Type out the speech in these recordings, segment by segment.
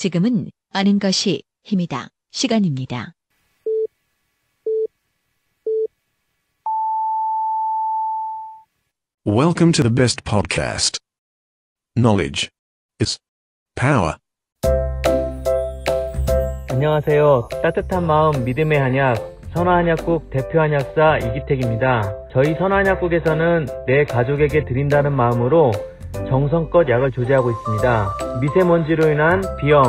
지금은 아는 것이 힘이다. 시간입니다. Welcome to the best podcast. Knowledge is power. 안녕하세요. 따뜻한 마음 믿음의 한약 선화한약국 대표 한약사 이기택입니다. 저희 선화한약국에서는 내 가족에게 드린다는 마음으로 정성껏 약을 조제하고 있습니다. 미세먼지로 인한 비염,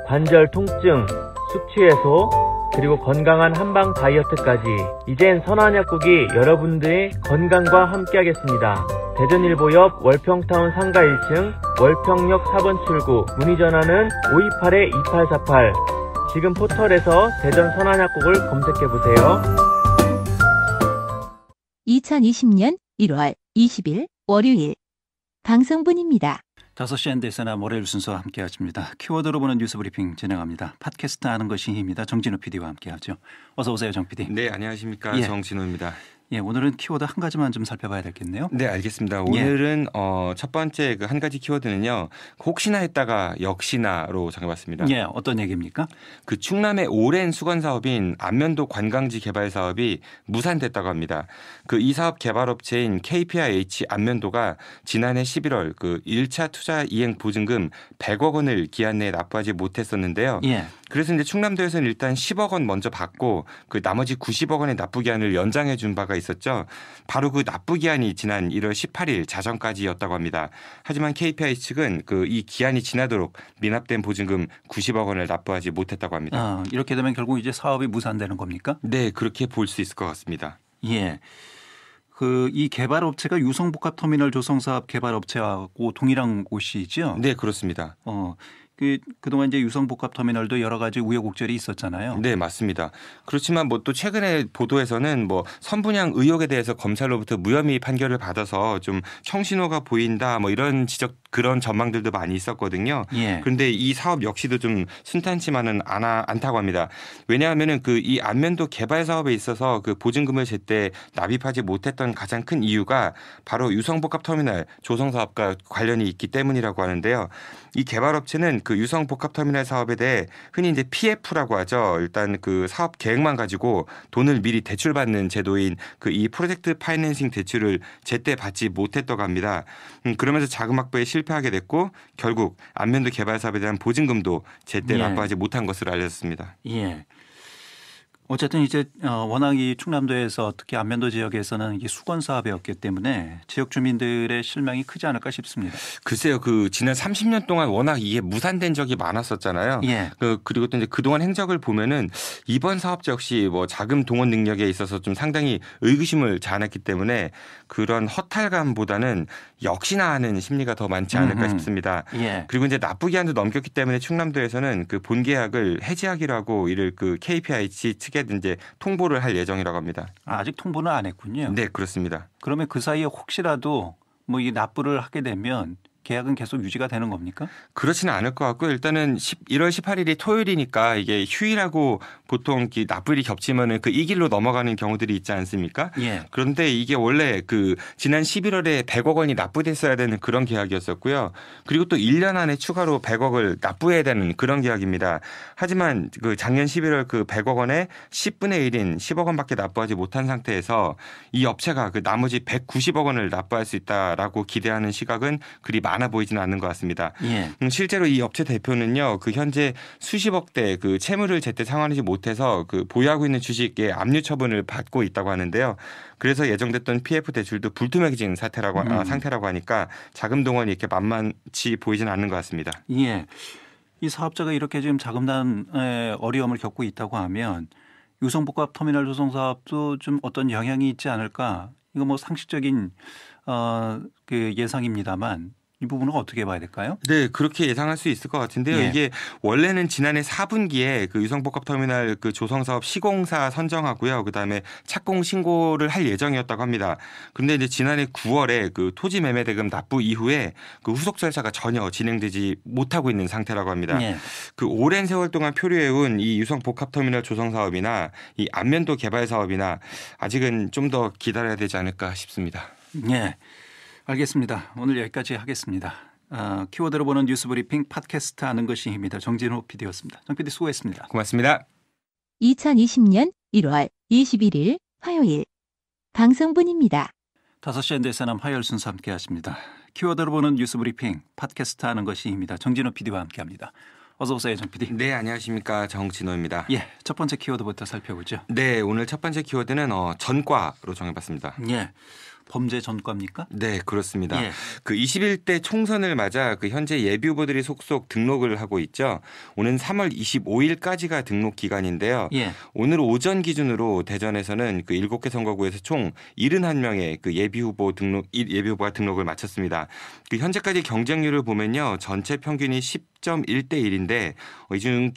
관절 통증, 숙취 해소, 그리고 건강한 한방 다이어트까지 이젠 선화한약국이 여러분들의 건강과 함께하겠습니다. 대전일보 옆 월평타운 상가 1층 월평역 4번 출구 문의 전화는 528-2848 지금 포털에서 대전 선화한약국을 검색해보세요. 2020년 1월 20일 월요일 방송분입니다. 5시 앤데스나 월요일 순서와 함께 하십니다. 키워드로 보는 뉴스 브리핑 진행합니다. 팟캐스트 아는 것이 힘입니다. 정진우 PD와 함께 하죠. 어서 오세요, 정 PD. 네, 안녕하십니까. 정진우입니다. 예, 오늘은 키워드 한 가지만 좀 살펴봐야 되겠네요. 네, 알겠습니다. 오늘은 첫 번째 그 한 가지 키워드는요. 혹시나 했다가 역시나로 정해봤습니다. 예, 어떤 얘기입니까? 그 충남의 오랜 수건 사업인 안면도 관광지 개발 사업이 무산됐다고 합니다. 그 이 사업 개발업체인 KPIH 안면도가 지난해 11월 그 1차 투자 이행 보증금 100억 원을 기한 내에 납부하지 못했었는데요. 예. 그래서 이제 충남도에서는 일단 10억 원 먼저 받고 그 나머지 90억 원의 납부 기한을 연장해 준 바가 있었죠. 바로 그 납부 기한이 지난 1월 18일 자정까지였다고 합니다. 하지만 KPI 측은 그 이 기한이 지나도록 미납된 보증금 90억 원을 납부하지 못했다고 합니다. 이렇게 되면 결국 이제 사업이 무산되는 겁니까? 네, 그렇게 볼 수 있을 것 같습니다. 예. 이 개발업체가 유성복합터미널 조성사업 개발업체하고 동일한 곳이죠? 네, 그렇습니다. 그동안 이제 유성복합터미널도 여러 가지 우여곡절이 있었잖아요. 네, 맞습니다. 그렇지만 뭐 또 최근에 보도에서는 뭐 선분양 의혹에 대해서 검찰로부터 무혐의 판결을 받아서 좀 청신호가 보인다 뭐 이런 지적 그런 전망들도 많이 있었거든요. 예. 그런데 이 사업 역시도 좀 순탄치만은 않다고 합니다. 왜냐하면은 그 이 안면도 개발 사업에 있어서 그 보증금을 제때 납입하지 못했던 가장 큰 이유가 바로 유성복합터미널 조성 사업과 관련이 있기 때문이라고 하는데요. 이 개발업체는 그 유성복합터미널 사업에 대해 흔히 이제 PF라고 하죠. 일단 그 사업 계획만 가지고 돈을 미리 대출받는 제도인 그 이 프로젝트 파이낸싱 대출을 제때 받지 못했다고 합니다. 그러면서 자금 확보에 실패하게 됐고 결국 안면도 개발 사업에 대한 보증금도 제때 납부하지 못한 것으로 알려졌습니다. 예. 어쨌든 이제 워낙 이 충남도에서 특히 안면도 지역에서는 이게 수건 사업이었기 때문에 지역 주민들의 실망이 크지 않을까 싶습니다. 글쎄요, 그 지난 30년 동안 워낙 이게 무산된 적이 많았었잖아요. 예. 그리고 또 이제 그동안 행적을 보면은 이번 사업자 역시 뭐 자금 동원 능력에 있어서 좀 상당히 의구심을 자아냈기 때문에 그런 허탈감보다는 역시나 하는 심리가 더 많지 않을까 싶습니다. 예. 그리고 이제 납부 기한도 넘겼기 때문에 충남도에서는 그 본계약을 해지하기로 하고 이를 그 KPIH 측에 이제 통보를 할 예정이라고 합니다. 아직 통보는 안 했군요. 네, 그렇습니다. 그러면 그 사이에 혹시라도 뭐 이 납부를 하게 되면 계약은 계속 유지가 되는 겁니까? 그렇지는 않을 것 같고요. 일단은 1월 18일이 토요일이니까 이게 휴일하고 보통 납부일이 겹치면은 그 이 길로 넘어가는 경우들이 있지 않습니까? 예. 그런데 이게 원래 그 지난 11월에 100억 원이 납부됐어야 되는 그런 계약이었었고요. 그리고 또 1년 안에 추가로 100억을 납부해야 되는 그런 계약입니다. 하지만 그 작년 11월 그 100억 원에 10분의 1인 10억 원밖에 납부하지 못한 상태에서 이 업체가 그 나머지 190억 원을 납부할 수 있다라고 기대하는 시각은 그리 많아 보이지는 않는 것 같습니다. 예. 실제로 이 업체 대표는요, 그 현재 수십억대 그 채무를 제때 상환하지 못해서 그 보유하고 있는 주식에 압류 처분을 받고 있다고 하는데요. 그래서 예정됐던 PF 대출도 불투명해진 상태라고 하니까 자금 동원이 이렇게 만만치 보이지는 않는 것 같습니다. 예. 이 사업자가 이렇게 지금 자금난의 어려움을 겪고 있다고 하면 유성복합 터미널 조성 사업도 좀 어떤 영향이 있지 않을까? 이거 뭐 상식적인 그 예상입니다만 이 부분은 어떻게 봐야 될까요? 네, 그렇게 예상할 수 있을 것 같은데요. 예. 이게 원래는 지난해 4분기에 그 유성복합터미널 그 조성사업 시공사 선정하고요. 그다음에 착공 신고를 할 예정이었다고 합니다. 그런데 이제 지난해 9월에 그 토지 매매 대금 납부 이후에 그 후속 절차가 전혀 진행되지 못하고 있는 상태라고 합니다. 예. 그 오랜 세월 동안 표류해온 이 유성복합터미널 조성 사업이나 이 안면도 개발 사업이나 아직은 좀 더 기다려야 되지 않을까 싶습니다. 예. 알겠습니다. 오늘 여기까지 하겠습니다. 키워드로 보는 뉴스 브리핑 팟캐스트 아는 것이 힘이다. 정진호 PD였습니다. 정 PD 수고했습니다. 고맙습니다. 2020년 1월 21일 화요일 방송분입니다. 5시 현대사남 화요일 순서 함께 하십니다. 키워드로 보는 뉴스 브리핑 팟캐스트 하는 것이 힘이다. 정진호 PD와 함께합니다. 어서 오세요, 정 PD. 네, 안녕하십니까. 정진호입니다. 예, 첫 번째 키워드부터 살펴보죠. 네, 오늘 첫 번째 키워드는 전과로 정해봤습니다. 예, 범죄 전과입니까? 네, 그렇습니다. 예. 그 21대 총선을 맞아 그 현재 예비 후보들이 속속 등록을 하고 있죠. 오는 3월 25일까지가 등록 기간인데요. 예. 오늘 오전 기준으로 대전에서는 그 7개 선거구에서 총 71명의 그 예비 후보가 등록을 마쳤습니다. 그 현재까지 경쟁률을 보면요. 전체 평균이 10.1대 1인데 이중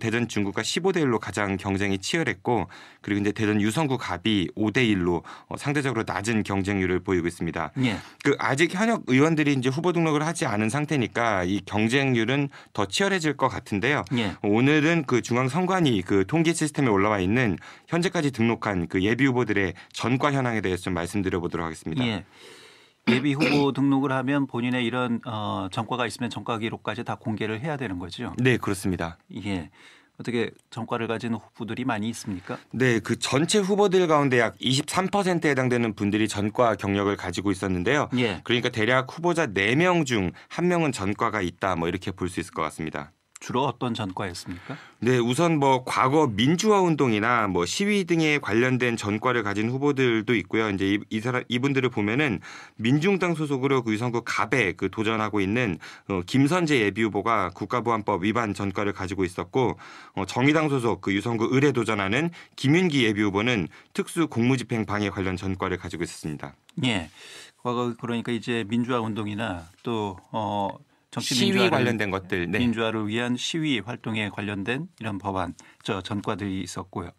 대전 중구가 15대 1로 가장 경쟁이 치열했고 그리고 이제 대전 유성구 갑이 5대 1로 상대적으로 낮은 경쟁률을 보이고 있습니다. 예. 그 아직 현역 의원들이 이제 후보 등록을 하지 않은 상태니까 이 경쟁률은 더 치열해질 것 같은데요. 예. 오늘은 그 중앙선관위 그 통계 시스템에 올라와 있는 현재까지 등록한 그 예비 후보들의 전과 현황에 대해서 좀 말씀드려보도록 하겠습니다. 예. 예비 후보 등록을 하면 본인의 이런 전과가 있으면 전과 기록까지 다 공개를 해야 되는 거죠. 네, 그렇습니다. 예. 어떻게 전과를 가진 후보들이 많이 있습니까? 네, 그 전체 후보들 가운데 약 23%에 해당되는 분들이 전과 경력을 가지고 있었는데요. 예. 그러니까 대략 후보자 4명 중 1명은 전과가 있다 뭐 이렇게 볼 수 있을 것 같습니다. 주로 어떤 전과였습니까? 네, 우선 뭐 과거 민주화 운동이나 뭐 시위 등에 관련된 전과를 가진 후보들도 있고요. 이제 이분들을 보면은 민중당 소속으로 그 유성구 갑에 그 도전하고 있는 김선재 예비 후보가 국가보안법 위반 전과를 가지고 있었고 정의당 소속 그 유성구 을에 도전하는 김윤기 예비 후보는 특수 공무집행 방해 관련 전과를 가지고 있었습니다. 예. 과거 그러니까 이제 민주화 운동이나 또 정치 시위 관련된 것들, 네. 민주화를 위한 시위 활동에 관련된 이런 법안, 전과들이 있었고요.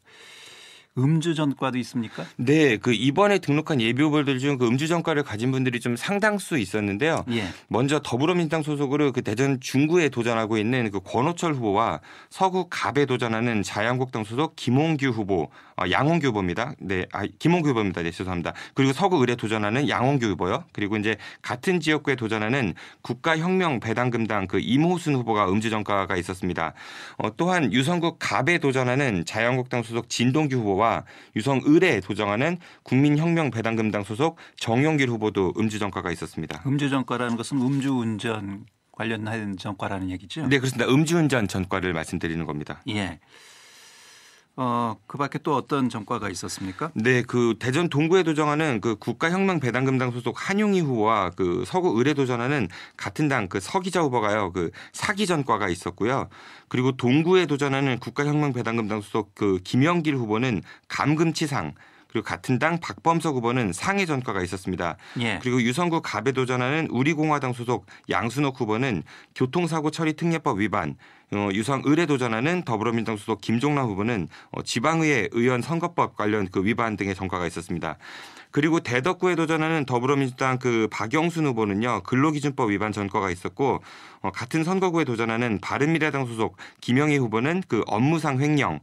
음주 전과도 있습니까? 네, 그 이번에 등록한 예비 후보들 중 그 음주 전과를 가진 분들이 좀 상당수 있었는데요. 예. 먼저 더불어민주당 소속으로 그 대전 중구에 도전하고 있는 그 권호철 후보와 서구 갑에 도전하는 자유한국당 소속 김홍규 후보, 양홍규 후보입니다. 네, 김홍규 후보입니다. 네, 죄송합니다. 그리고 서구 을에 도전하는 양홍규 후보요. 그리고 이제 같은 지역구에 도전하는 국가혁명배당금당 그 임호순 후보가 음주 전과가 있었습니다. 또한 유성구 갑에 도전하는 자유한국당 소속 진동규 후보와 유성 을에 도전하는 국민혁명배당금당 소속 정용길 후보도 음주 전과가 있었습니다. 음주 전과라는 것은 음주운전 관련된 전과라는 얘기죠? 네, 그렇습니다. 음주운전 전과를 말씀드리는 겁니다. 예. 그 밖에 또 어떤 전과가 있었습니까? 네, 그 대전 동구에 도전하는 그 국가혁명배당금당 소속 한용희 후보와 그 서구 을에 도전하는 같은 당 그 서기자 후보가요, 그 사기 전과가 있었고요. 그리고 동구에 도전하는 국가혁명배당금당 소속 그 김영길 후보는 감금치상, 그리고 같은 당 박범석 후보는 상해 전과가 있었습니다. 예. 그리고 유성구 갑에 도전하는 우리공화당 소속 양순옥 후보는 교통사고 처리 특례법 위반, 유성 을에 도전하는 더불어민주당 소속 김종남 후보는 지방의회 의원 선거법 관련 그 위반 등의 전과가 있었습니다. 그리고 대덕구에 도전하는 더불어민주당 그 박영순 후보는요, 근로기준법 위반 전과가 있었고 같은 선거구에 도전하는 바른미래당 소속 김영희 후보는 그 업무상 횡령,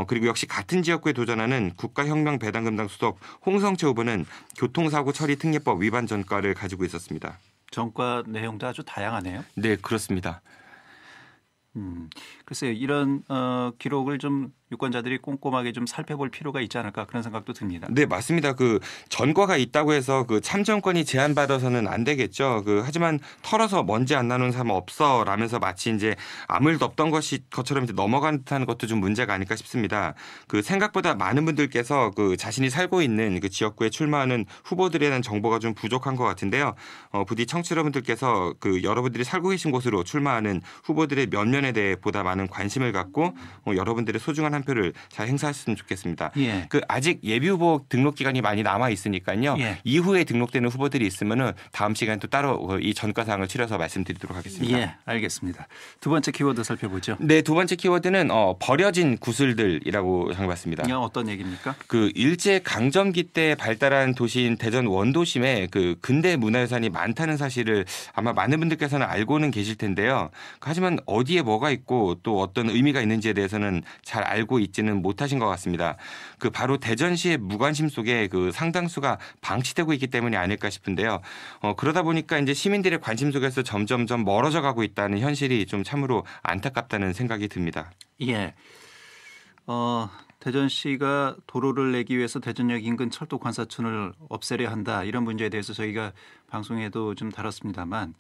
그리고 역시 같은 지역구에 도전하는 국가혁명배당금당 소속 홍성채 후보는 교통사고 처리 특례법 위반 전과를 가지고 있었습니다. 전과 내용도 아주 다양하네요. 네, 그렇습니다. 글쎄요. 이런 기록을 좀 유권자들이 꼼꼼하게 좀 살펴볼 필요가 있지 않을까 그런 생각도 듭니다. 네, 맞습니다. 그 전과가 있다고 해서 그 참정권이 제한받아서는 안 되겠죠. 하지만 털어서 먼지 안 나는 사람 없어 라면서 마치 이제 아무 일도 없던 것처럼 이제 넘어가는 듯한 것도 좀 문제가 아닐까 싶습니다. 그 생각보다 많은 분들께서 그 자신이 살고 있는 그 지역구에 출마하는 후보들에 대한 정보가 좀 부족한 것 같은데요. 부디 청취자 여러분들께서 그 여러분들이 살고 계신 곳으로 출마하는 후보들의 면면에 대해 보다 많은 관심을 갖고 여러분들의 소중한 한 표를 잘 행사했으면 좋겠습니다. 예. 그 아직 예비 후보 등록 기간이 많이 남아 있으니까요. 예. 이후에 등록되는 후보들이 있으면은 다음 시간 또 따로 이 전과 사항을 추려서 말씀드리도록 하겠습니다. 예, 알겠습니다. 두 번째 키워드 살펴보죠. 네, 두 번째 키워드는 버려진 구슬들이라고 정해봤습니다. 어떤 얘기입니까? 그 일제 강점기 때 발달한 도시인 대전 원도심에 그 근대 문화유산이 많다는 사실을 아마 많은 분들께서는 알고는 계실 텐데요. 하지만 어디에 뭐가 있고 또 어떤 의미가 있는지에 대해서는 잘 알고 있지는 못하신 것 같습니다. 그 바로 대전시의 무관심 속에 그 상당수가 방치되고 있기 때문이 아닐까 싶은데요. 그러다 보니까 이제 시민들의 관심 속에서 점점점 멀어져 가고 있다는 현실이 좀 참으로 안타깝다는 생각이 듭니다. 예. 대전시가 도로를 내기 위해서 대전역 인근 철도 관사촌을 없애려 한다. 이런 문제에 대해서 저희가 방송에도 좀 다뤘습니다만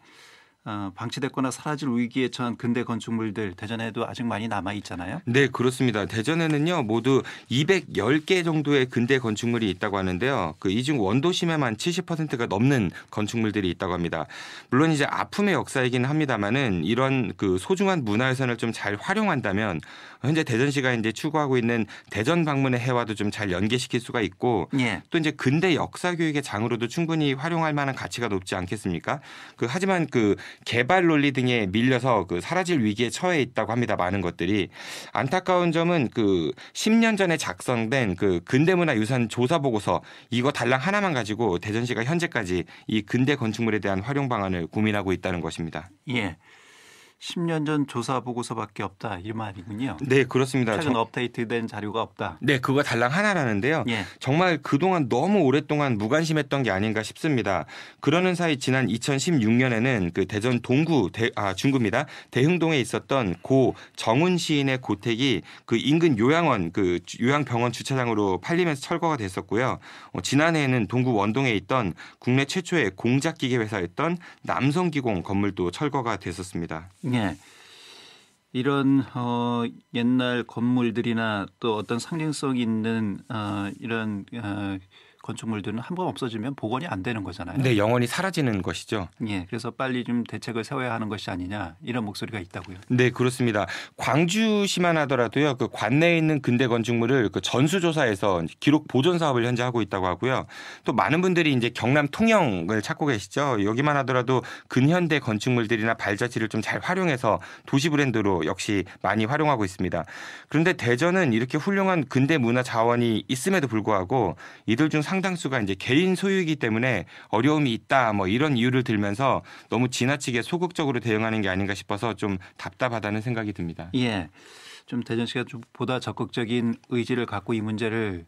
방치됐거나 사라질 위기에 처한 근대 건축물들 대전에도 아직 많이 남아 있잖아요. 네, 그렇습니다. 대전에는요 모두 210개 정도의 근대 건축물이 있다고 하는데요. 그 이 중 원도심에만 70%가 넘는 건축물들이 있다고 합니다. 물론 이제 아픔의 역사이긴 합니다만은 이런 그 소중한 문화유산을 좀 잘 활용한다면 현재 대전시가 이제 추구하고 있는 대전 방문의 해와도 좀 잘 연계시킬 수가 있고 예. 또 이제 근대 역사 교육의 장으로도 충분히 활용할 만한 가치가 높지 않겠습니까? 하지만 그 개발 논리 등에 밀려서 그 사라질 위기에 처해 있다고 합니다. 많은 것들이. 안타까운 점은 그 10년 전에 작성된 그 근대문화유산 조사 보고서 이거 달랑 하나만 가지고 대전시가 현재까지 이 근대 건축물에 대한 활용 방안을 고민하고 있다는 것입니다. 예. 10년 전 조사 보고서밖에 없다 이 말이군요. 네, 그렇습니다. 최근 업데이트된 자료가 없다. 네, 그거 달랑 하나라는데요. 예. 정말 그동안 너무 오랫동안 무관심했던 게 아닌가 싶습니다. 그러는 사이 지난 2016년에는 그 대전 중구입니다. 대흥동에 있었던 고 정운 시인의 고택이 그 인근 요양원 그 요양병원 주차장으로 팔리면서 철거가 됐었고요. 지난해에는 동구 원동에 있던 국내 최초의 공작기계 회사였던 남성기공 건물도 철거가 됐었습니다. 예. 이런 옛날 건물들이나 또 어떤 상징성 있는 이런 건축물들은 한번 없어지면 복원이 안 되는 거잖아요. 네, 영원히 사라지는 것이죠. 예, 그래서 빨리 좀 대책을 세워야 하는 것이 아니냐 이런 목소리가 있다고요. 네, 그렇습니다. 광주시만 하더라도요, 그 관내에 있는 근대 건축물을 그 전수조사해서 기록 보존 사업을 현재 하고 있다고 하고요. 또 많은 분들이 이제 경남 통영을 찾고 계시죠. 여기만 하더라도 근현대 건축물들이나 발자취를 좀 잘 활용해서 도시 브랜드로 역시 많이 활용하고 있습니다. 그런데 대전은 이렇게 훌륭한 근대 문화 자원이 있음에도 불구하고 이들 중 상당수가 이제 개인 소유이기 때문에 어려움이 있다 뭐 이런 이유를 들면서 너무 지나치게 소극적으로 대응하는 게 아닌가 싶어서 좀 답답하다는 생각이 듭니다. 예, 좀 대전시가 좀 보다 적극적인 의지를 갖고 이 문제를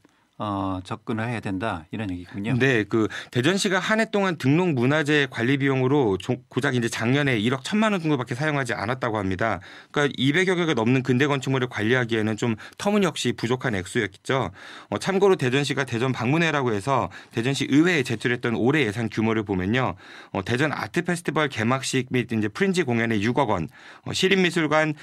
접근을 해야 된다 이런 얘기군요. 네, 그 대전시가 한 해 동안 등록 문화재 관리 비용으로 고작 이제 작년에 1억 1천만 원 정도밖에 사용하지 않았다고 합니다. 그러니까 200여 개가 넘는 근대 건축물을 관리하기에는 좀 터무니없이 부족한 액수였겠죠. 참고로 대전시가 대전 방문회라고 해서 대전시 의회에 제출했던 올해 예산 규모를 보면요, 대전 아트 페스티벌 개막식 및 이제 프린지 공연에 6억 원, 시립미술관의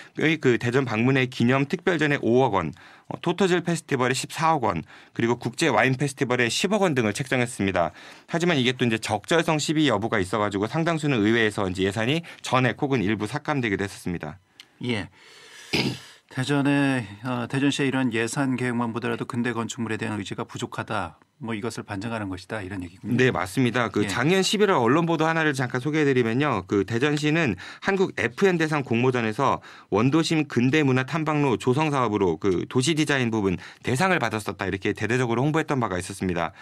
그 대전 방문회 기념 특별전에 5억 원, 토토즐 페스티벌에 14억 원, 그리고 국제 와인 페스티벌에 10억 원 등을 책정했습니다. 하지만 이게 또 이제 적절성 시비 여부가 있어가지고 상당수는 의회에서 이제 예산이 전액 혹은 일부 삭감되기도 했었습니다. 예. 대전시의 이런 예산 계획만 보더라도 근대 건축물에 대한 의지가 부족하다. 뭐 이것을 반증하는 것이다 이런 얘기군요. 네, 맞습니다. 그 예. 작년 작년 11월 언론 보도 하나를 잠깐 소개해드리면요, 그 대전시는 한국 FN 대상 공모전에서 원도심 근대문화 탐방로 조성 사업으로 그 도시 디자인 부분 대상을 받았었다 이렇게 대대적으로 홍보했던 바가 있었습니다.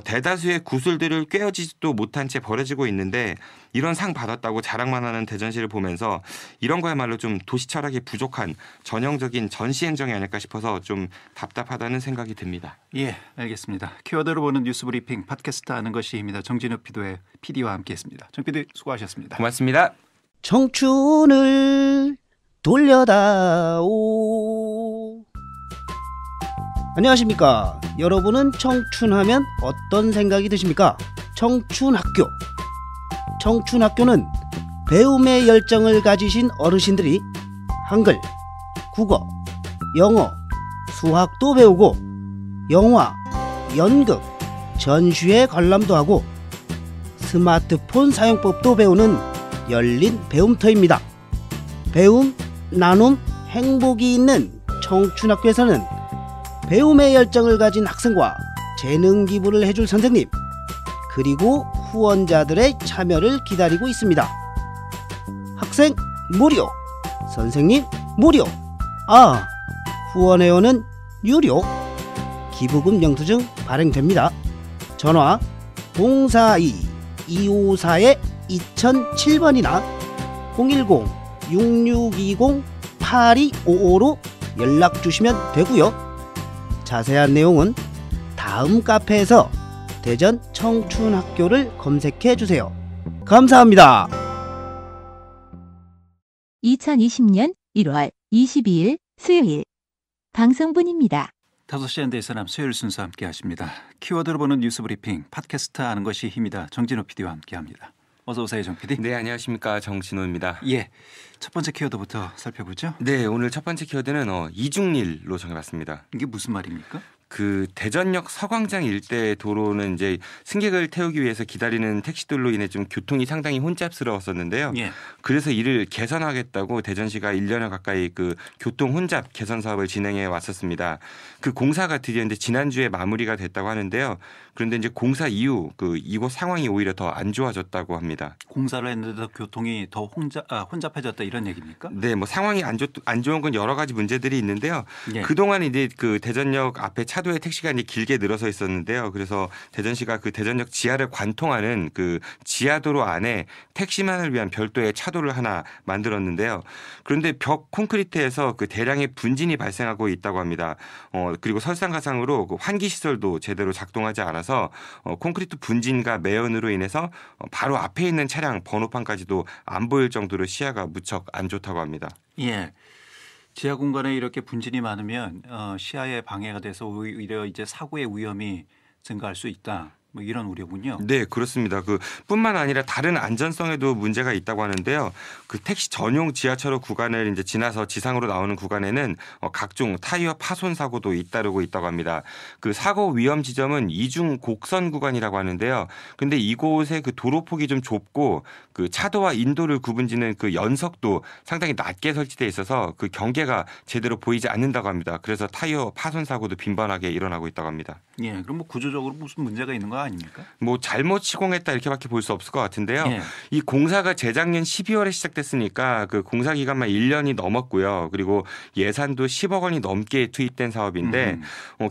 대다수의 구슬들을 꿰어지지도 못한 채 버려지고 있는데 이런 상 받았다고 자랑만 하는 대전시를 보면서 이런 거야말로 좀 도시 철학이 부족한 전형적인 전시 행정이 아닐까 싶어서 좀 답답하다는 생각이 듭니다. 예, 알겠습니다. 키워드로 보는 뉴스 브리핑 팟캐스트 아는 것이입니다. 정진우 PD와 함께했습니다. 정 PD 수고하셨습니다. 고맙습니다. 청춘을 돌려다오. 안녕하십니까. 여러분은 청춘하면 어떤 생각이 드십니까? 청춘학교. 청춘학교는 배움의 열정을 가지신 어르신들이 한글, 국어, 영어, 수학도 배우고 영화, 연극, 전시회 관람도 하고 스마트폰 사용법도 배우는 열린 배움터입니다. 배움, 나눔, 행복이 있는 청춘학교에서는 배움의 열정을 가진 학생과 재능 기부를 해줄 선생님, 그리고 후원자들의 참여를 기다리고 있습니다. 학생 무료, 선생님 무료, 후원회원은 유료. 기부금 영수증 발행됩니다. 전화 042-254-2007번이나 010-6620 8255로 연락 주시면 되고요. 자세한 내용은 다음 카페에서 대전 청춘학교를 검색해 주세요. 감사합니다. 2020년 1월 22일 수요일 방송분입니다. 5시 한 대에서 남 수요일 순서 함께 하십니다. 키워드로 보는 뉴스 브리핑 팟캐스트 아는 것이 힘이다. 정진호 PD와 함께합니다. 어서 오세요, 정 PD. 네, 안녕하십니까, 정진호입니다. 예, 첫 번째 키워드부터 살펴보죠. 네, 오늘 첫 번째 키워드는 이중일로 정해봤습니다. 이게 무슨 말입니까? 그 대전역 서광장 일대 도로는 이제 승객을 태우기 위해서 기다리는 택시들로 인해 좀 교통이 상당히 혼잡스러웠었는데요. 예. 그래서 이를 개선하겠다고 대전시가 1년여 가까이 그 교통 혼잡 개선 사업을 진행해 왔었습니다. 그 공사가 드디어 이제 지난주에 마무리가 됐다고 하는데요. 그런데 이제 공사 이후 그 이곳 상황이 오히려 더 안 좋아졌다고 합니다. 공사를 했는데도 교통이 더 혼잡해졌다 이런 얘기입니까? 네, 뭐 상황이 안 좋은 건 여러 가지 문제들이 있는데요. 예. 그동안 이제 그 대전역 앞에 차도에 택시가 이제 길게 늘어서 있었는데요. 그래서 대전시가 그 대전역 지하를 관통하는 그 지하도로 안에 택시만을 위한 별도의 차도를 하나 만들었는데요. 그런데 벽 콘크리트에서 그 대량의 분진이 발생하고 있다고 합니다. 그리고 설상가상으로 그 환기 시설도 제대로 작동하지 않아서 콘크리트 분진과 매연으로 인해서 바로 앞에 있는 차량 번호판까지도 안 보일 정도로 시야가 무척 안 좋다고 합니다. 예. 지하 공간에 이렇게 분진이 많으면 시야에 방해가 돼서 오히려 이제 사고의 위험이 증가할 수 있다. 뭐 이런 우려군요. 네, 그렇습니다. 그 뿐만 아니라 다른 안전성에도 문제가 있다고 하는데요. 그 택시 전용 지하철로 구간을 이제 지나서 지상으로 나오는 구간에는 각종 타이어 파손 사고도 잇따르고 있다고 합니다. 그 사고 위험 지점은 이중 곡선 구간이라고 하는데요. 근데 이곳의 그 도로폭이 좀 좁고 그 차도와 인도를 구분짓는 그 연석도 상당히 낮게 설치돼 있어서 그 경계가 제대로 보이지 않는다고 합니다. 그래서 타이어 파손 사고도 빈번하게 일어나고 있다고 합니다. 예, 그럼 뭐 구조적으로 무슨 문제가 있는 거 아닙니까? 뭐 잘못 시공했다 이렇게밖에 볼 수 없을 것 같은데요. 예. 이 공사가 재작년 12월에 시작됐으니까 그 공사 기간만 1년이 넘었고요. 그리고 예산도 10억 원이 넘게 투입된 사업인데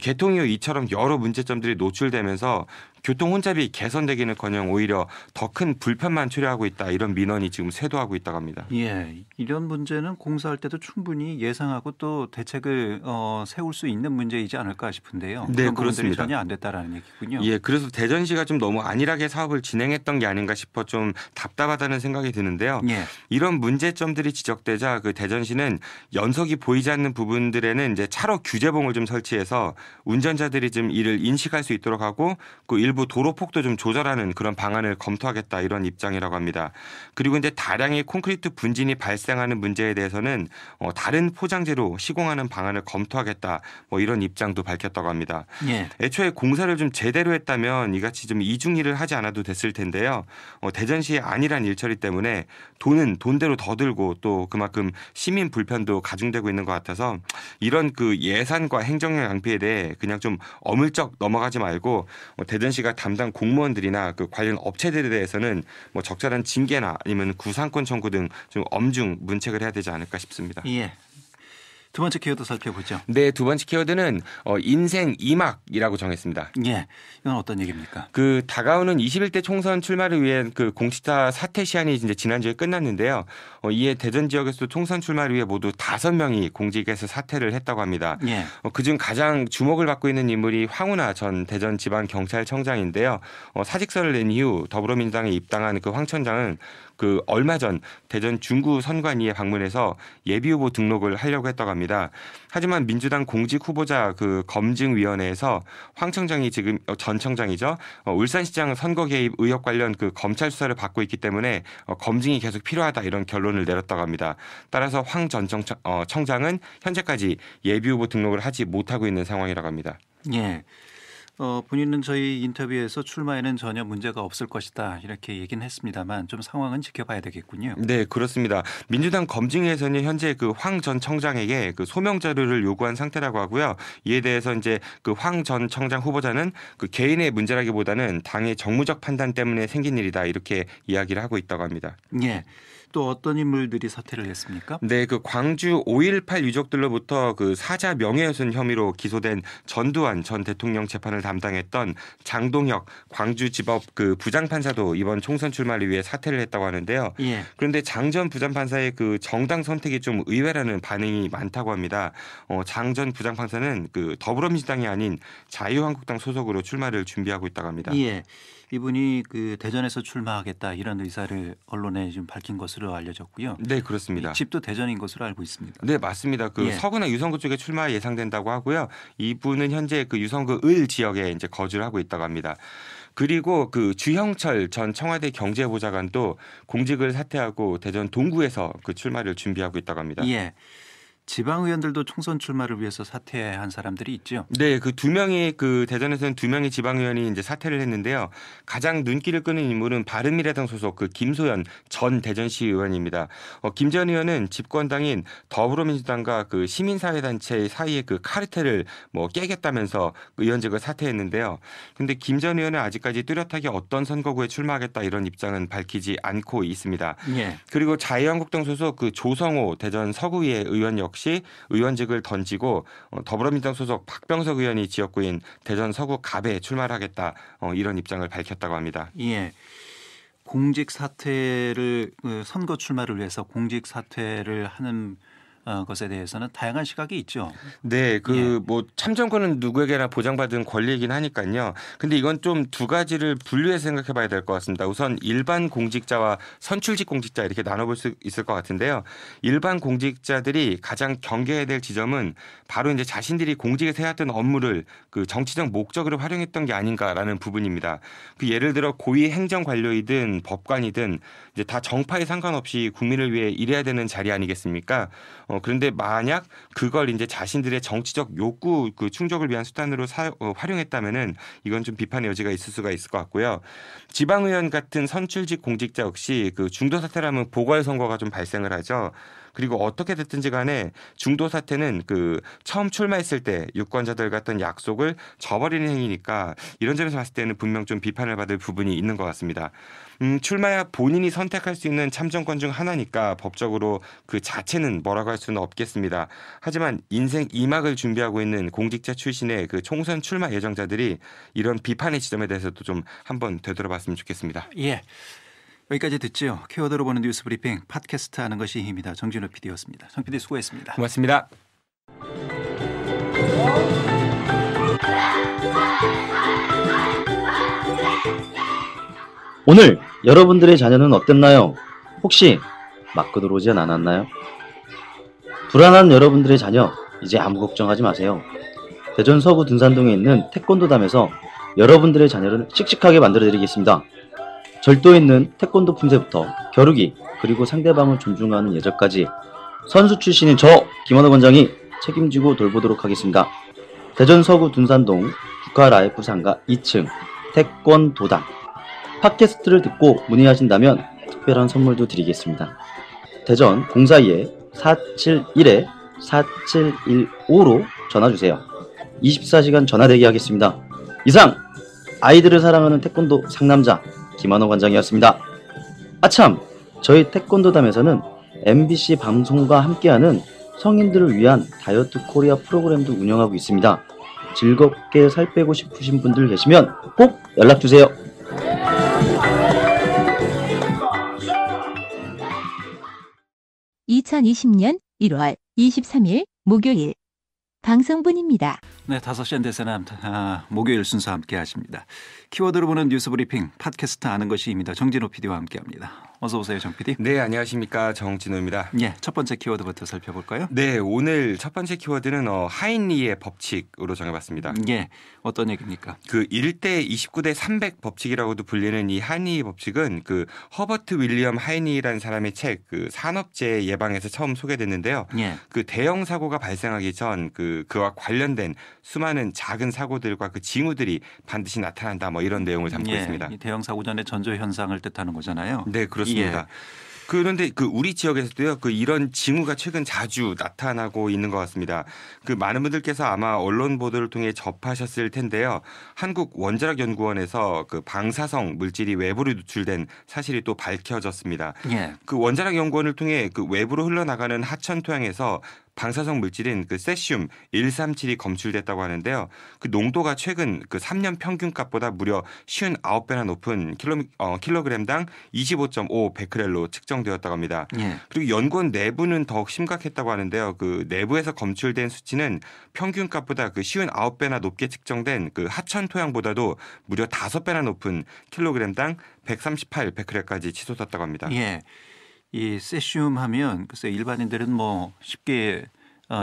개통 이후 이처럼 여러 문제점들이 노출되면서 교통 혼잡이 개선되기는커녕 오히려 더 큰 불편만 초래하고 있다 이런 민원이 지금 쇄도하고 있다고 합니다. 예, 이런 문제는 공사할 때도 충분히 예상하고 또 대책을 세울 수 있는 문제이지 않을까 싶은데요. 네, 그런 부분들이 그렇습니다. 전혀 안 됐다라는 얘기군요. 예, 그래서 대전시가 좀 너무 안일하게 사업을 진행했던 게 아닌가 싶어 좀 답답하다는 생각이 드는데요. 예. 이런 문제점들이 지적되자 그 대전시는 연석이 보이지 않는 부분들에는 이제 차로 규제봉을 좀 설치해서 운전자들이 좀 이를 인식할 수 있도록 하고 그 일부 도로폭도 좀 조절하는 그런 방안을 검토하겠다 이런 입장이라고 합니다. 그리고 이제 다량의 콘크리트 분진이 발생하는 문제에 대해서는 다른 포장재로 시공하는 방안을 검토하겠다 뭐 이런 입장도 밝혔다고 합니다. 예. 애초에 공사를 좀 제대로 했다면 이같이 좀 이중일을 하지 않아도 됐을 텐데요. 대전시의 안일한 일처리 때문에 돈은 돈대로 더 들고 또 그만큼 시민 불편도 가중되고 있는 것 같아서 이런 그 예산과 행정력 낭비에 대해 그냥 좀 어물쩍 넘어가지 말고 대전시가 담당 공무원들이나 그 관련 업체들에 대해서는 뭐 적절한 징계나 아니면 구상권 청구 등 좀 엄중 문책을 해야 되지 않을까 싶습니다. 예. 두 번째 키워드 살펴보죠. 네, 두 번째 키워드는 인생 2막이라고 정했습니다. 예, 이건 어떤 얘기입니까? 그 다가오는 21대 총선 출마를 위한 그 공직자 사퇴 시한이 이제 지난주에 끝났는데요. 이에 대전 지역에서도 총선 출마를 위해 모두 5명이 공직에서 사퇴를 했다고 합니다. 예. 그중 가장 주목을 받고 있는 인물이 황운하 전 대전지방경찰청장인데요. 사직서를 낸 이후 더불어민주당에 입당한 그 황 청장은 그 얼마 전 대전 중구 선관위에 방문해서 예비후보 등록을 하려고 했다고 합니다. 하지만 민주당 공직 후보자 그 검증위원회에서 황 청장이 지금 전 청장이죠. 울산시장 선거 개입 의혹 관련 그 검찰 수사를 받고 있기 때문에 검증이 계속 필요하다 이런 결론을 내렸다고 합니다. 따라서 황 전 청장은 현재까지 예비후보 등록을 하지 못하고 있는 상황이라고 합니다. 예. 본인은 저희 인터뷰에서 출마에는 전혀 문제가 없을 것이다 이렇게 얘기는 했습니다만 좀 상황은 지켜봐야 되겠군요. 네, 그렇습니다. 민주당 검증위에서는 현재 그 황 전 청장에게 그 소명 자료를 요구한 상태라고 하고요. 이에 대해서 이제 그 황 전 청장 후보자는 그 개인의 문제라기보다는 당의 정무적 판단 때문에 생긴 일이다 이렇게 이야기를 하고 있다고 합니다. 예. 또 어떤 인물들이 사퇴를 했습니까? 네, 그 광주 5.18 유족들로부터 그 사자 명예훼손 혐의로 기소된 전두환 전 대통령 재판을 담당했던 장동혁 광주지법 그 부장판사도 이번 총선 출마를 위해 사퇴를 했다고 하는데요. 예. 그런데 장 전 부장판사의 그 정당 선택이 좀 의외라는 반응이 많다고 합니다. 장 전 부장판사는 그 더불어민주당이 아닌 자유한국당 소속으로 출마를 준비하고 있다고 합니다. 예. 이분이 그 대전에서 출마하겠다 이런 의사를 언론에 지금 밝힌 것으로 알려졌고요. 네, 그렇습니다. 집도 대전인 것으로 알고 있습니다. 네, 맞습니다. 그 예. 서구나 유성구 쪽에 출마 예상된다고 하고요. 이분은 현재 그 유성구 을 지역에 이제 거주를 하고 있다고 합니다. 그리고 그 주형철 전 청와대 경제보좌관도 공직을 사퇴하고 대전 동구에서 그 출마를 준비하고 있다고 합니다. 예. 지방 의원들도 총선 출마를 위해서 사퇴한 사람들이 있죠. 네, 그 두 명이 그 대전에서는 두 명의 지방 의원이 이제 사퇴를 했는데요. 가장 눈길을 끄는 인물은 바른미래당 소속 그 김소연 전 대전시 의원입니다. 김 전 의원은 집권당인 더불어민주당과 그 시민사회단체 사이의 그 카르텔을 뭐 깨겠다면서 의원직을 사퇴했는데요. 그런데 김 전 의원은 아직까지 뚜렷하게 어떤 선거구에 출마하겠다 이런 입장은 밝히지 않고 있습니다. 예. 그리고 자유한국당 소속 그 조성호 대전 서구의 의원 역시 의원직을 던지고 더불어민주당 소속 박병석 의원이 지역구인 대전 서구 갑에 출마를 하겠다 이런 입장을 밝혔다고 합니다. 예. 공직 사퇴를 선거 출마를 위해서 공직 사퇴를 하는 것에 대해서는 다양한 시각이 있죠. 네, 그 뭐 참정권은 누구에게나 보장받은 권리이긴 하니까요. 근데 이건 좀 두 가지를 분류해서 생각해봐야 될 것 같습니다. 우선 일반 공직자와 선출직 공직자 이렇게 나눠볼 수 있을 것 같은데요. 일반 공직자들이 가장 경계해야 될 지점은 바로 이제 자신들이 공직에서 해왔던 업무를 그 정치적 목적으로 활용했던 게 아닌가라는 부분입니다. 그 예를 들어 고위 행정관료이든 법관이든 이제 다 정파에 상관없이 국민을 위해 일해야 되는 자리 아니겠습니까? 그런데 만약 그걸 이제 자신들의 정치적 욕구 그 충족을 위한 수단으로 활용했다면은 이건 좀 비판의 여지가 있을 수가 있을 것 같고요. 지방의원 같은 선출직 공직자 역시 그 중도 사퇴라면 보궐선거가 좀 발생을 하죠. 그리고 어떻게 됐든지 간에 중도 사퇴는 그 처음 출마했을 때 유권자들과 했던 약속을 저버리는 행위니까 이런 점에서 봤을 때는 분명 좀 비판을 받을 부분이 있는 것 같습니다. 출마야 본인이 선택할 수 있는 참정권 중 하나니까 법적으로 그 자체는 뭐라고 할 수는 없겠습니다. 하지만 인생 2막을 준비하고 있는 공직자 출신의 그 총선 출마 예정자들이 이런 비판의 지점에 대해서도 좀 한번 되돌아봤으면 좋겠습니다. 예. 여기까지 듣죠. 키워드로 보는 뉴스 브리핑 팟캐스트 하는 것이 힘이다. 정진우 PD였습니다. 정 PD 수고했습니다. 고맙습니다. 오늘 여러분들의 자녀는 어땠나요? 혹시 맞고 들어오진 않았나요? 불안한 여러분들의 자녀, 이제 아무 걱정하지 마세요. 대전 서구 둔산동에 있는 태권도담에서 여러분들의 자녀를 씩씩하게 만들어드리겠습니다. 절도 있는 태권도 품새부터 겨루기, 그리고 상대방을 존중하는 예절까지 선수 출신인 저 김원호 원장이 책임지고 돌보도록 하겠습니다. 대전 서구 둔산동 국가라이프 상가 2층 태권도담. 팟캐스트를 듣고 문의하신다면 특별한 선물도 드리겠습니다. 대전 042-471-4715로 전화주세요. 24시간 전화대기 하겠습니다. 이상 아이들을 사랑하는 태권도 상남자 김한호 관장이었습니다. 아참! 저희 태권도담에서는 MBC 방송과 함께하는 성인들을 위한 다이어트 코리아 프로그램도 운영하고 있습니다. 즐겁게 살 빼고 싶으신 분들 계시면 꼭 연락주세요. (2020년 1월 23일) 목요일 방송분입니다. 네, 5시 안 돼서는 목요일 순서 함께 하십니다. 키워드로 보는 뉴스 브리핑 팟캐스트 아는 것이 힘이다. 정진호 PD와 함께합니다. 어서 오세요, 정 PD. 네, 안녕하십니까, 정진호입니다. 예, 첫 번째 키워드부터 살펴볼까요? 네, 오늘 첫 번째 키워드는 하인리의 법칙으로 정해봤습니다. 예, 어떤 얘기입니까? 그 1대 29대 300 법칙이라고도 불리는 이 하인리 법칙은 그 허버트 윌리엄 하인리라는 사람의 책 그 산업재해 예방에서 처음 소개됐는데요. 예. 그 대형 사고가 발생하기 전 그와 관련된 수많은 작은 사고들과 그 징후들이 반드시 나타난다 뭐 이런 내용을 담고 있습니다. 이 대형 사고 전의 전조 현상을 뜻하는 거잖아요. 네, 그렇습니다. 그런데 그 우리 지역에서도요. 그 이런 징후가 최근 자주 나타나고 있는 것 같습니다. 그 많은 분들께서 아마 언론 보도를 통해 접하셨을 텐데요. 한국 원자력연구원에서 그 방사성 물질이 외부로 누출된 사실이 또 밝혀졌습니다. 예. 그 원자력 연구원을 통해 그 외부로 흘러나가는 하천 토양에서 방사성 물질인 그 세슘 137이 검출됐다고 하는데요. 그 농도가 최근 그 3년 평균값보다 무려 59배나 높은 킬로그램당 25.5 베크렐로 측정되었다고 합니다. 예. 그리고 연구원 내부는 더욱 심각했다고 하는데요. 그 내부에서 검출된 수치는 평균값보다 그 59배나 높게 측정된 그 하천 토양보다도 무려 5배나 높은 킬로그램당 138 베크렐까지 치솟았다고 합니다. 예. 이 세슘 하면 글쎄 일반인들은 뭐 쉽게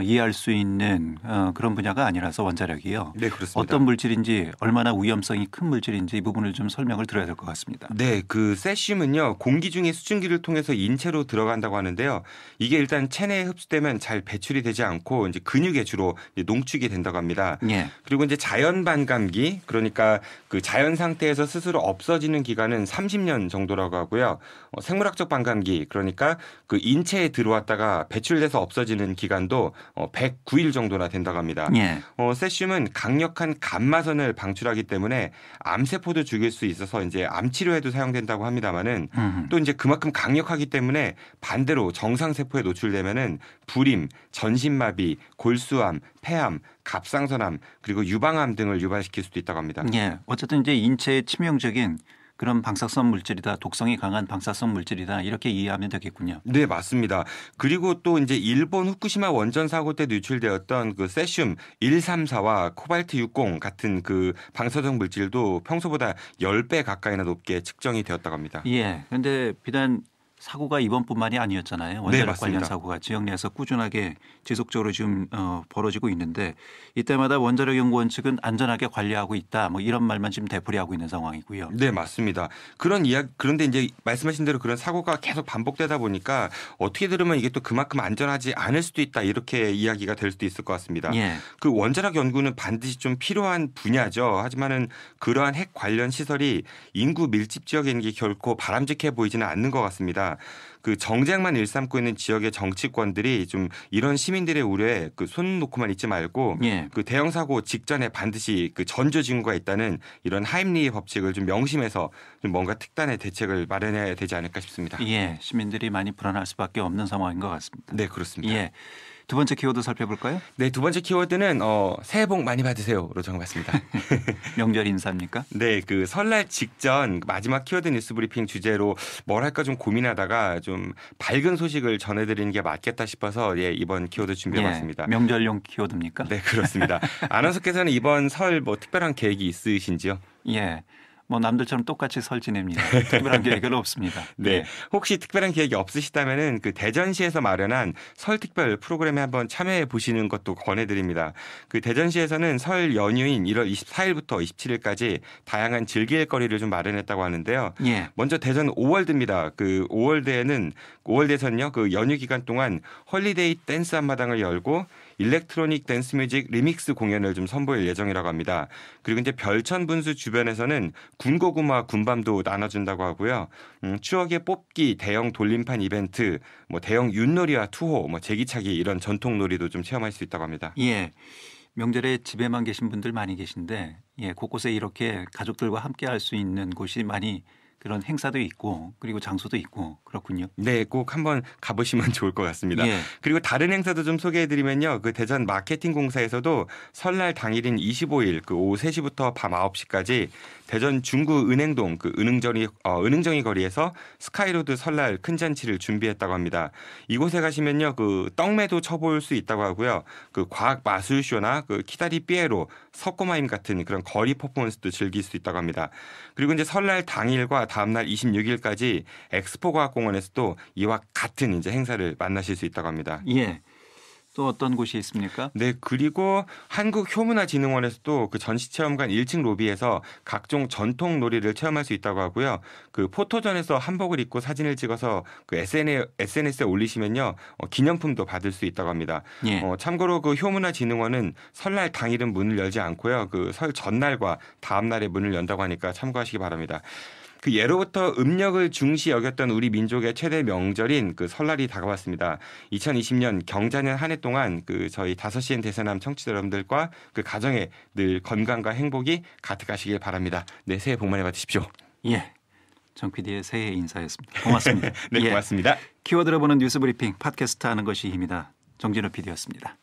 이해할 수 있는 그런 분야가 아니라서 원자력이요. 네, 그렇습니다. 어떤 물질인지 얼마나 위험성이 큰 물질인지 이 부분을 좀 설명을 드려야 될 것 같습니다. 네, 그 세슘은요 공기 중에 수증기를 통해서 인체로 들어간다고 하는데요. 이게 일단 체내에 흡수되면 잘 배출이 되지 않고 이제 근육에 주로 이제 농축이 된다고 합니다. 예. 그리고 이제 자연 반감기, 그러니까 그 자연 상태에서 스스로 없어지는 기간은 30년 정도라고 하고요. 생물학적 반감기, 그러니까 그 인체에 들어왔다가 배출돼서 없어지는 기간도 109일 정도나 된다고 합니다. 예. 세슘은 강력한 감마선을 방출하기 때문에 암세포도 죽일 수 있어서 이제 암 치료에도 사용된다고 합니다만은 또 이제 그만큼 강력하기 때문에 반대로 정상 세포에 노출되면은 불임, 전신마비, 골수암, 폐암, 갑상선암 그리고 유방암 등을 유발시킬 수도 있다고 합니다. 예. 어쨌든 이제 인체에 치명적인 그런 방사성 물질이다, 독성이 강한 방사성 물질이다 이렇게 이해하면 되겠군요. 네, 맞습니다. 그리고 또 이제 일본 후쿠시마 원전 사고 때 누출되었던 그 세슘 134와 코발트 60 같은 그 방사성 물질도 평소보다 10배 가까이나 높게 측정이 되었다고 합니다. 예. 그런데 비단 사고가 이번뿐만이 아니었잖아요. 원자력 맞습니다. 관련 사고가 지역 내에서 꾸준하게 지속적으로 지금 벌어지고 있는데 이때마다 원자력연구원 측은 안전하게 관리하고 있다. 뭐 이런 말만 지금 되풀이하고 있는 상황이고요. 네, 맞습니다. 그런데 이제 말씀하신 대로 그런 사고가 계속 반복되다 보니까 어떻게 들으면 이게 또 그만큼 안전하지 않을 수도 있다 이렇게 이야기가 될 수도 있을 것 같습니다. 예. 그 원자력 연구는 반드시 좀 필요한 분야죠. 하지만은 그러한 핵 관련 시설이 인구 밀집 지역에 있는 게 결코 바람직해 보이지는 않는 것 같습니다. 그 정쟁만 일삼고 있는 지역의 정치권들이 좀 이런 시민들의 우려에 그 손 놓고만 있지 말고 예. 그 대형 사고 직전에 반드시 그 전조 징후가 있다는 이런 하임리히 법칙을 좀 명심해서 좀 뭔가 특단의 대책을 마련해야 되지 않을까 싶습니다. 예. 시민들이 많이 불안할 수밖에 없는 상황인 것 같습니다. 네, 그렇습니다. 예. 두 번째 키워드 살펴볼까요? 네, 두 번째 키워드는 새해 복 많이 받으세요로 정해봤습니다. 명절 인사입니까? 네, 그 설날 직전 마지막 키워드 뉴스 브리핑 주제로 뭘 할까 좀 고민하다가 좀 밝은 소식을 전해드리는 게 맞겠다 싶어서 이번 키워드 준비해봤습니다. 예, 명절용 키워드입니까? 네, 그렇습니다. 아나운서께서는 이번 설 뭐 특별한 계획이 있으신지요? 예. 뭐 남들처럼 똑같이 설 지냅니다. 특별한 계획은 없습니다. 네. 혹시 특별한 계획이 없으시다면은 그 대전시에서 마련한 설 특별 프로그램에 한번 참여해 보시는 것도 권해드립니다. 그 대전시에서는 설 연휴인 1월 24일부터 27일까지 다양한 즐길 거리를 좀 마련했다고 하는데요. 예. 먼저 대전 5월드입니다. 그 5월드에서는요, 그 연휴 기간 동안 홀리데이 댄스 한마당을 열고 일렉트로닉 댄스 뮤직 리믹스 공연을 좀 선보일 예정이라고 합니다. 그리고 이제 별천 분수 주변에서는 군고구마 군밤도 나눠준다고 하고요. 추억의 뽑기, 대형 돌림판 이벤트, 뭐 대형 윷놀이와 투호, 뭐 제기차기 이런 전통 놀이도 좀 체험할 수 있다고 합니다. 예. 명절에 집에만 계신 분들 많이 계신데 예, 곳곳에 이렇게 가족들과 함께 할 수 있는 곳이 많이 그런 행사도 있고 그리고 장소도 있고 그렇군요. 네, 꼭 한번 가보시면 좋을 것 같습니다. 예. 그리고 다른 행사도 좀 소개해드리면요. 그 대전 마케팅공사에서도 설날 당일인 25일 그 오후 3시부터 밤 9시까지 대전 중구 은행동 그 은흥정이 거리에서 스카이로드 설날 큰 잔치를 준비했다고 합니다. 이곳에 가시면요. 그 떡매도 쳐볼 수 있다고 하고요. 그 과학 마술쇼나 그 키다리 삐에로 석고마임 같은 그런 거리 퍼포먼스도 즐길 수 있다고 합니다. 그리고 이제 설날 당일과 다음날 26일까지 엑스포과학공원에서도 이와 같은 이제 행사를 만나실 수 있다고 합니다. 예. 또 어떤 곳이 있습니까? 네, 그리고 한국효문화진흥원에서도 그 전시체험관 1층 로비에서 각종 전통 놀이를 체험할 수 있다고 하고요. 그 포토전에서 한복을 입고 사진을 찍어서 그 SNS에 올리시면요, 기념품도 받을 수 있다고 합니다. 예. 참고로 그 효문화진흥원은 설날 당일은 문을 열지 않고요. 그 설 전날과 다음 날에 문을 연다고 하니까 참고하시기 바랍니다. 그 예로부터 음력을 중시 여겼던 우리 민족의 최대 명절인 그 설날이 다가왔습니다. 2020년 경자년 한 해 동안 그 저희 5시엔 대세남 청취자 여러분들과 그 가정에 늘 건강과 행복이 가득하시길 바랍니다. 네, 새해 복 많이 받으십시오. 예. 정 PD의 새해 인사였습니다. 고맙습니다. 네, 예. 고맙습니다. 키워드로 보는 뉴스 브리핑 팟캐스트 하는 것이 힘이다. 정진우 PD였습니다.